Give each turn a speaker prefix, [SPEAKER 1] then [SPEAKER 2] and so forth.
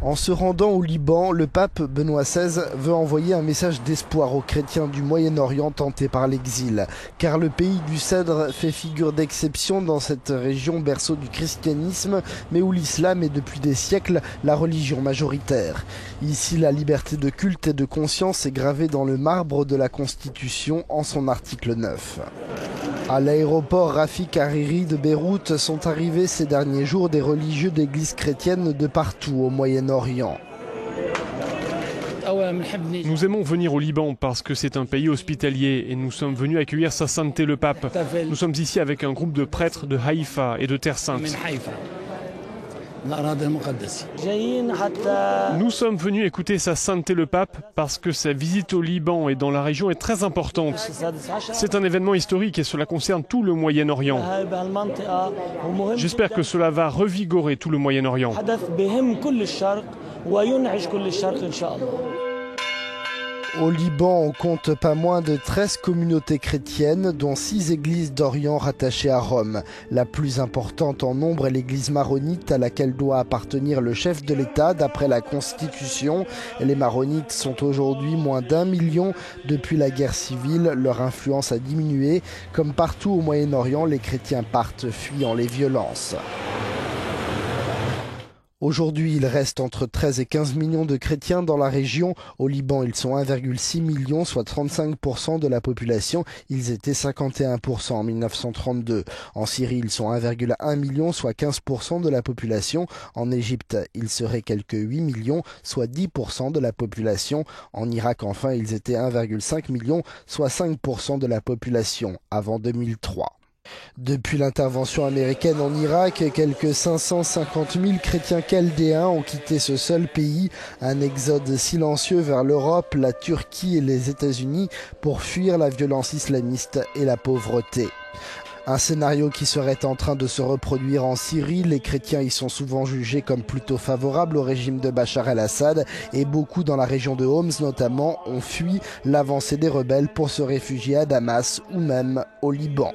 [SPEAKER 1] En se rendant au Liban, le pape Benoît XVI veut envoyer un message d'espoir aux chrétiens du Moyen-Orient tentés par l'exil. Car le pays du Cèdre fait figure d'exception dans cette région berceau du christianisme, mais où l'islam est depuis des siècles la religion majoritaire. Ici, la liberté de culte et de conscience est gravée dans le marbre de la Constitution en son article 9. À l'aéroport Rafik Hariri de Beyrouth sont arrivés ces derniers jours des religieux d'églises chrétiennes de partout au Moyen-Orient.
[SPEAKER 2] Nous aimons venir au Liban parce que c'est un pays hospitalier et nous sommes venus accueillir Sa Sainteté le Pape. Nous sommes ici avec un groupe de prêtres de Haïfa et de Terre Sainte. Nous sommes venus écouter Sa Sainteté le Pape parce que sa visite au Liban et dans la région est très importante. C'est un événement historique et cela concerne tout le Moyen-Orient. J'espère que cela va revigorer tout le Moyen-Orient.
[SPEAKER 1] Au Liban, on compte pas moins de 13 communautés chrétiennes, dont 6 églises d'Orient rattachées à Rome. La plus importante en nombre est l'église maronite à laquelle doit appartenir le chef de l'État d'après la Constitution. Les maronites sont aujourd'hui moins d'1 million. Depuis la guerre civile, leur influence a diminué. Comme partout au Moyen-Orient, les chrétiens partent fuyant les violences. Aujourd'hui, il reste entre 13 et 15 millions de chrétiens dans la région. Au Liban, ils sont 1,6 million, soit 35% de la population. Ils étaient 51% en 1932. En Syrie, ils sont 1,1 million, soit 15% de la population. En Égypte, ils seraient quelques 8 millions, soit 10% de la population. En Irak, enfin, ils étaient 1,5 million, soit 5% de la population, avant 2003. Depuis l'intervention américaine en Irak, quelques 550 000 chrétiens chaldéens ont quitté ce seul pays, un exode silencieux vers l'Europe, la Turquie et les États-Unis pour fuir la violence islamiste et la pauvreté. Un scénario qui serait en train de se reproduire en Syrie. Les chrétiens y sont souvent jugés comme plutôt favorables au régime de Bachar el-Assad et beaucoup dans la région de Homs notamment ont fui l'avancée des rebelles pour se réfugier à Damas ou même au Liban.